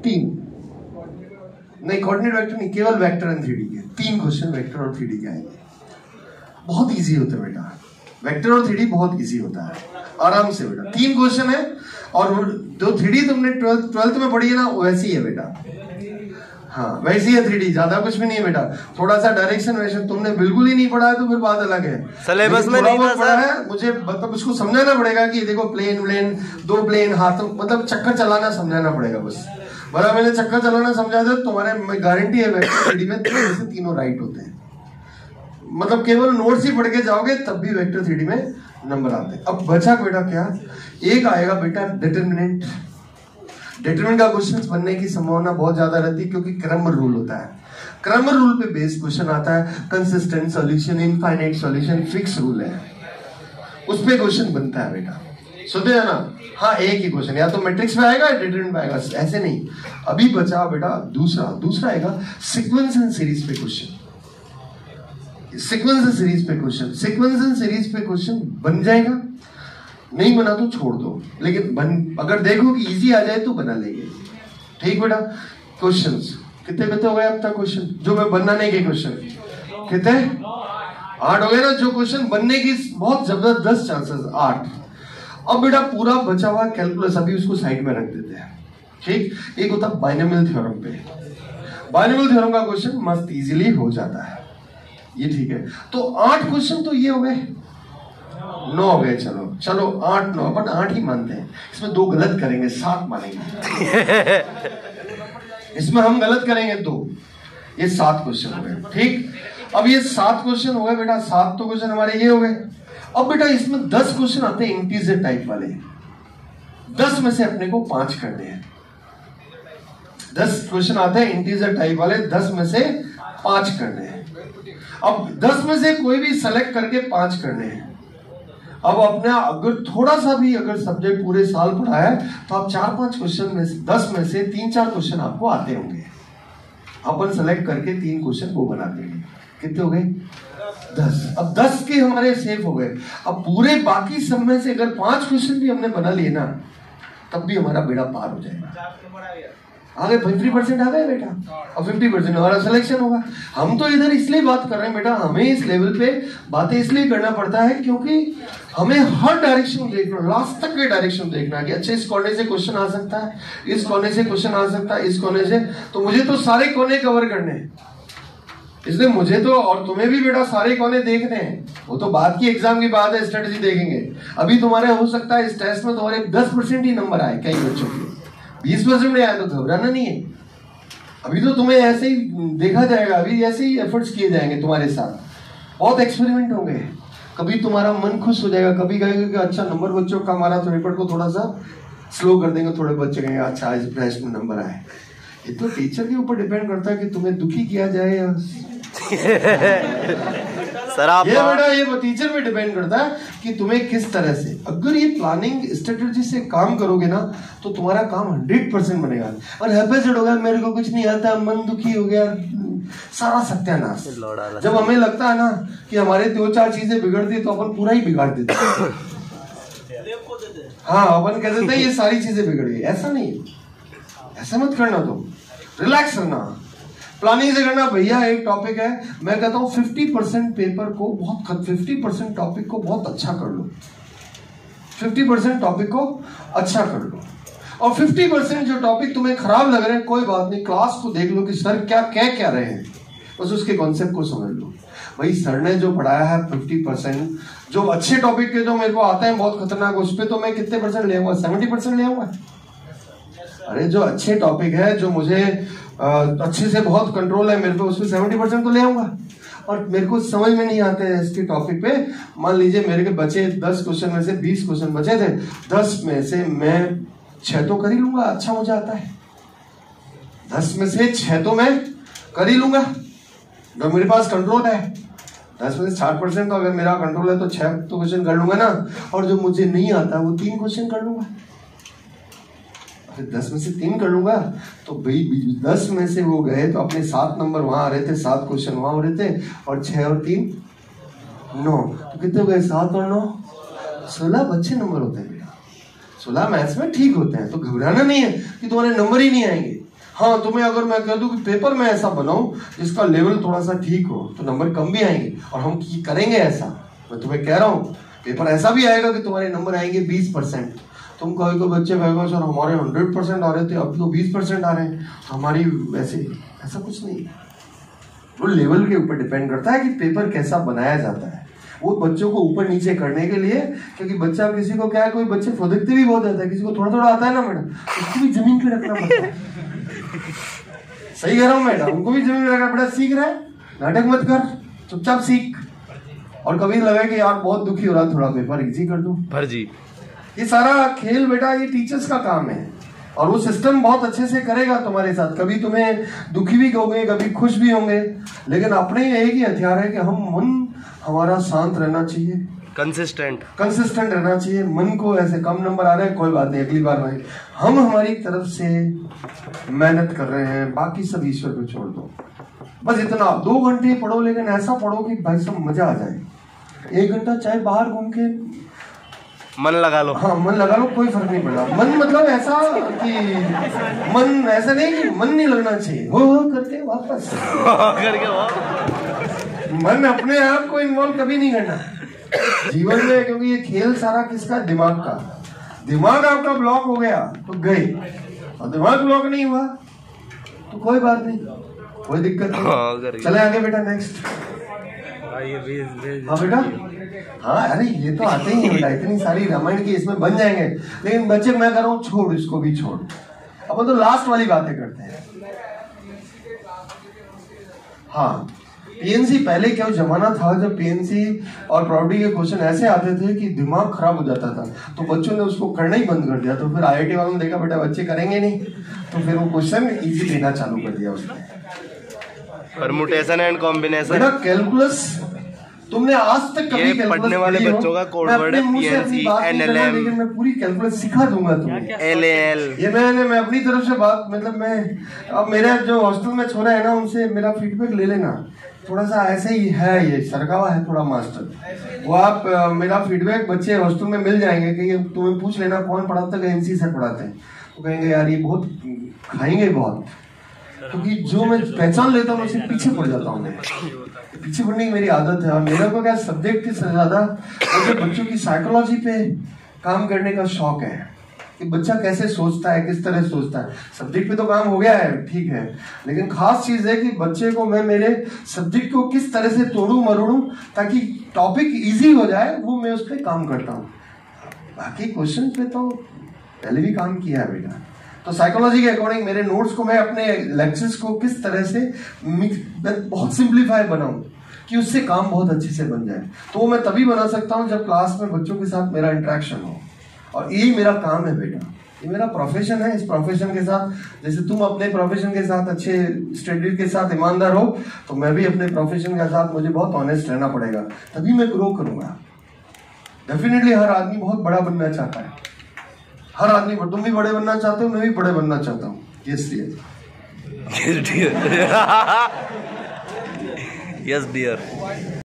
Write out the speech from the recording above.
3 नहीं, coordinate vector नहीं, केवल वेक्टर एंड 3D के 3 क्वेश्चन वेक्टर और 3D के आएंगे। बहुत इजी होता है बेटा, वेक्टर और 3D बहुत इजी होता है, आराम से बेटा। 3 क्वेश्चन है और जो 3D तुमने 12th में पढ़ी है ना वैसी है बेटा। हाँ वैसी है 3D, ज्यादा कुछ भी नहीं है बेटा। थोड़ा सा डायरेक्शन वेक्शन तुमने बिल्कुल ही नहीं पढ़ा है तो फिर बात अलग है। सिलेबस में नहीं पढ़ा है, मुझे मतलब उसको समझाना पड़ेगा कि देखो प्लेन व्लेन 2 प्लेन हाथों मतलब चक्कर चलाना समझाना पड़ेगा बस। बड़ा मैंने चक्कर चलाना समझा दे तुम्हारे गारंटी है वेक्टर 3D में से तीनों राइट होते हैं। मतलब केवल नोट्स ही पढ़ के जाओगे तब भी वेक्टर 3D में नंबर आते हैं। अब बचा बेटा क्या, एक आएगा बेटा डिटरमिनेंट। डिटरमिनेंट का क्वेश्चन बनने की संभावना बहुत ज्यादा रहती है क्योंकि क्रैमर रूल होता है। क्रैमर रूल पे बेस्ड क्वेश्चन आता है। Consistent solution, infinite solution, fix rule है, उस पे क्वेश्चन बनता है बेटा। सुनते हैं ना? हाँ एक ही क्वेश्चन, या तो मैट्रिक्स में आएगा या डिटरमिनेंट में आएगा, ऐसे नहीं। अभी बचा बेटा दूसरा आएगा सीक्वेंस एंड सीरीज पे क्वेश्चन। सीक्वेंस एंड सीरीज पे क्वेश्चन, सीक्वेंस एंड सीरीज पे क्वेश्चन बन जाएगा, नहीं बना तो छोड़ दो, लेकिन अगर देखो कि इजी आ जाए तो बना लेंगे। ठीक बेटा? क्वेश्चंस कितने हो गए अब तक क्वेश्चन जो मैं बनाने के क्वेश्चन कितने 8 हो गए ना, जो क्वेश्चन बनने की बहुत जबरदस्त चांसेस 8। अब बेटा पूरा बचा हुआ कैलकुलस अभी उसको साइड में रख देते हैं। ठीक, एक होता है बाइनोमियल थ्योरम पे। बाइनोमियल थ्योरम का क्वेश्चन मस्त इजीली हो जाता है ये। ठीक है, तो 8 क्वेश्चन तो ये हो गए, 9 हो गए। चलो 8 9 अपन 8 ही मानते हैं। इसमें 2 गलत करेंगे, 7 मानेंगे। इसमें हम गलत करेंगे 2, ये 7 क्वेश्चन हो गए। ठीक, अब ये 7 क्वेश्चन हो गए बेटा, 7 तो क्वेश्चन हमारे ये हो गए। अब बेटा इसमें 10 क्वेश्चन आते हैं इंटीजर टाइप वाले। 10 में से अपने को 5 करने हैं। 10 क्वेश्चन आते हैं इंटीजर टाइप वाले, 10 में से 5 करने हैं। अब 10 में से कोई भी सेलेक्ट करके 5 करने हैं। अब अपने अगर थोड़ा सा भी अगर सब्जेक्ट पूरे साल पढ़ा है तो आप 4-5 क्वेश्चन में से 10 में से 3-4 क्वेश्चन आपको आते होंगे। अपन सेलेक्ट करके 3 क्वेश्चन वो बना देंगे। कितने हो गए? 10। अब 10 के हमारे सेफ हो गए। अब पूरे बाकी सब में से अगर 5 क्वेश्चन भी हमने बना लिए ना तब भी हमारा बेड़ा पार हो जाएगा। आगे 50% आ गए बेटा, और 50% हमारा सिलेक्शन होगा। हम तो इधर इसलिए बात कर रहे हैं बेटा, हमें इस लेवल पे बातें इसलिए करना पड़ता है क्योंकि हमें हर डायरेक्शन देखना, लास्ट तक के डायरेक्शन देखना है कि अच्छा इस कोने से क्वेश्चन आ सकता है, इस कोने से क्वेश्चन आ सकता है, इस कोने से, तो मुझे तो सारे कोने कवर करने हैं। इसलिए मुझे तो और तुम्हें भी बेटा सारे कोने देखने हैं। वो तो बाद की एग्जाम की बात है, स्ट्रेटेजी देखेंगे। अभी तुम्हारे हो सकता है इस टेस्ट में तुम्हारे 10% ही नंबर आए कई बच्चों के, 20% नहीं आया तो घबराना नहीं है। अभी तो तुम्हें ऐसे ही देखा जाएगा, अभी ऐसे ही एफर्ट्स किए जाएंगे तुम्हारे साथ, बहुत एक्सपेरिमेंट होंगे। कभी तुम्हारा मन खुश हो जाएगा, कभी कहेगा कि अच्छा नंबर बच्चों का हमारा, तो पेपर को थोड़ा सा स्लो कर देंगे, थोड़े बच्चे कहेंगे अच्छा इस टेस्ट में नंबर आए। ये तो टीचर के ऊपर डिपेंड करता है कि तुम्हें दुखी किया जाए या सर आप ये बेटा ये टीचर पे डिपेंड करता है कि तुम्हें किस तरह से, अगर ये प्लानिंग स्ट्रेटेजी से काम करोगे ना तो तुम्हारा काम 100% बनेगा। और हैपेसेड हो गया, मेरे को कुछ नहीं आता, मन दुखी हो गया, सारा सत्यानाश। जब हमें लगता है ना कि हमारे 2-4 चीजें बिगड़ती तो अपन पूरा ही बिगाड़ देते हैं। हाँ अपन कह देते हैं ये सारी चीजें बिगड़ गई, ऐसा नहीं, ऐसा मत करना, तुम रिलैक्स रहना, प्लानिंग से करना। भैया एक टॉपिक है, मैं कहता हूँ 50% पेपर को बहुत 50% टॉपिक को बहुत अच्छा कर लो, 50% टॉपिक को अच्छा कर लो, और 50% जो टॉपिक तुम्हें खराब लग रहे हैं कोई बात नहीं, क्लास को देख लो कि सर क्या कह क्या रहे हैं, बस उसके कॉन्सेप्ट को समझ लो। भाई सर ने जो पढ़ाया है 50%, जो अच्छे टॉपिक के जो मेरे को आते हैं बहुत खतरनाक, उस पर तो मैं कितने परसेंट ले आऊंगा? 70% ले आऊंगा। अरे जो अच्छे टॉपिक है, जो मुझे अच्छे से बहुत कंट्रोल है मेरे पे, उसमें 70% तो ले आऊंगा। और मेरे को समझ में नहीं आते हैं इसके टॉपिक पे, मान लीजिए मेरे के बचे 10 क्वेश्चन में से 20 क्वेश्चन बचे थे, 10 में से मैं 6 तो कर ही लूंगा, अच्छा मुझे आता है। 10 में से 6 तो मैं कर ही लूंगा, जो मेरे पास कंट्रोल है। 10 में से 60% तो अगर मेरा कंट्रोल है तो 6 तो क्वेश्चन कर लूंगा ना, और जो मुझे नहीं आता वो 3 क्वेश्चन कर लूंगा। 10 में से 3 कर लूंगा तो भाई 10 में से वो गए तो अपने 7 नंबर वहां आ रहे थे, 7 क्वेश्चन वहां हो रहे थे, और 6 और 3 9, तो कितने हो गए? 7 और 9 16 अच्छे नंबर होते हैं बेटा। 16 मैथ्स में ठीक होते हैं, तो घबराना नहीं है कि तुम्हारे नंबर ही नहीं आएंगे। हाँ, तुम्हें अगर मैं कह दूं कि पेपर में ऐसा बनाऊं जिसका लेवल थोड़ा सा ठीक हो तो नंबर कम भी आएंगे, और हम करेंगे ऐसा। मैं तुम्हें कह रहा हूँ पेपर ऐसा भी आएगा कि तुम्हारे नंबर आएंगे 20%। तुम कहोगे, बच्चे कहेगा सर हमारे 100% आ रहे थे, अब तो 20% आ रहे हैं हमारी, वैसे ऐसा कुछ नहीं। वो लेवल के ऊपर डिपेंड करता है कि पेपर कैसा बनाया जाता है, वो बच्चों को ऊपर नीचे करने के लिए। क्योंकि बच्चा किसी को क्या है, कोई बच्चे फुदकते भी बहुत आता है, किसी को थोड़ा थोड़ा आता है ना मैडम, उसको भी जमीन पे रखना पड़ता है। सही कह रहा हूँ मैडम, उनको भी जमीन पे रखना पड़ता है। सीख रहा है, नाटक मत कर, चुपचाप सीख। और कभी लगे कि यार बहुत दुखी हो रहा, थोड़ा पेपर इजी कर दूं जी। ये सारा खेल बेटा ये टीचर्स का काम है, और वो सिस्टम बहुत अच्छे से करेगा तुम्हारे साथ। कभी तुम्हें दुखी भी होंगे, कभी खुश भी होंगे, लेकिन अपने एक ही हथियार है कि मन हमारा शांत रहना चाहिए, कंसिस्टेंट रहना चाहिए। मन को ऐसे कम नंबर आ रहे हैं, कोई बात नहीं, अगली बार भाई हम हमारी तरफ से मेहनत कर रहे हैं, बाकी सब ईश्वर को छोड़ दो। बस इतना, 2 घंटे पढ़ो, लेकिन ऐसा पढ़ो कि भाई सब मजा आ जाए। 1 घंटा चाहे बाहर घूम के मन लगा लो, हाँ मन लगा लो, कोई फर्क नहीं पड़ता। मन मतलब ऐसा कि मन ऐसा नहीं कि मन नहीं लगना चाहिए, हो करके वापस मन अपने आप को इन्वॉल्व कभी नहीं करना जीवन में, क्योंकि ये खेल सारा किसका, दिमाग का। दिमाग आपका ब्लॉक हो गया तो गए, और दिमाग ब्लॉक नहीं हुआ तो कोई बात नहीं, कोई दिक्कत नहीं। चले आगे बेटा, नेक्स्ट। हाँ बेटा, हाँ अरे ये तो आते ही बेटा, इतनी सारी रामायण की इसमें बन जाएंगे। लेकिन बच्चे मैं कह रहा हूँ छोड़, इसको भी छोड़। अब तो लास्ट वाली बातें करते हैं। हाँ, पीएनसी पहले क्या जमाना था जब पीएनसी और प्रॉपर्टी के क्वेश्चन ऐसे आते थे कि दिमाग खराब हो जाता था, तो बच्चों ने उसको करना ही बंद कर दिया। तो फिर आईआईटी वालों ने देखा बेटा बच्चे करेंगे नहीं, तो फिर वो क्वेश्चन इजी देना चालू कर दिया उसने। परमुटेशन एंड कॉम्बिनेशन, बेटा कैलकुलस तुमने आज तक कभी कैलकुलस पढ़ने वाले बच्चों का कोड वर्ड है पीएनसी, एनएलएम, लेकिन मैं पूरी कैलकुलस सिखा दूंगा तुम्हें, एलएल। ये मैं अपनी तरफ से बात, मतलब मैं अब मेरा जो हॉस्टल में छोरा है ना, उनसे मेरा फीडबैक ले लेना। थोड़ा सा ऐसे ही है, ये सरकावा है थोड़ा मास्टर, वो आप मेरा फीडबैक बच्चे हॉस्टल में मिल जाएंगे कि तुम्हें पूछ लेना कौन पढ़ाता है, एनसी सर पढ़ाते हैं, तो कहेंगे यार ये बहुत खाएंगे बहुत, क्योंकि जो मैं पहचान लेता हूँ उससे पीछे पड़ जाता हूँ। मैं पीछे पड़ने की मेरी आदत है, और मेरे को क्या सब्जेक्ट से ज्यादा मुझे बच्चों की साइकोलॉजी पे काम करने का शौक है कि बच्चा कैसे सोचता है, किस तरह सोचता है। सब्जेक्ट पे तो काम हो गया है, ठीक है, लेकिन खास चीज है कि बच्चे को मैं मेरे सब्जेक्ट को किस तरह से तोड़ू मरोड़ू ताकि टॉपिक इजी हो जाए, वो मैं उस पर काम करता हूँ। बाकी क्वेश्चन पे तो पहले भी काम किया है बेटा। तो साइकोलॉजी के अकॉर्डिंग मेरे नोट्स को मैं अपने लेक्चर्स को किस तरह से बहुत सिंप्लीफाई बनाऊं कि उससे काम बहुत अच्छे से बन जाए। तो वो मैं तभी बना सकता हूं जब क्लास में बच्चों के साथ मेरा इंटरेक्शन हो, और यही मेरा काम है बेटा, ये मेरा प्रोफेशन है। इस प्रोफेशन के साथ, जैसे तुम अपने प्रोफेशन के साथ अच्छे स्टडी के साथ ईमानदार हो, तो मैं भी अपने प्रोफेशन के साथ मुझे बहुत ऑनेस्ट रहना पड़ेगा, तभी मैं ग्रो करूंगा। डेफिनेटली हर आदमी बहुत बड़ा बनना चाहता है, हर आदमी, तुम भी बड़े बनना चाहते हो, मैं भी बड़े बनना चाहता हूँ। Yes dear, yes dear.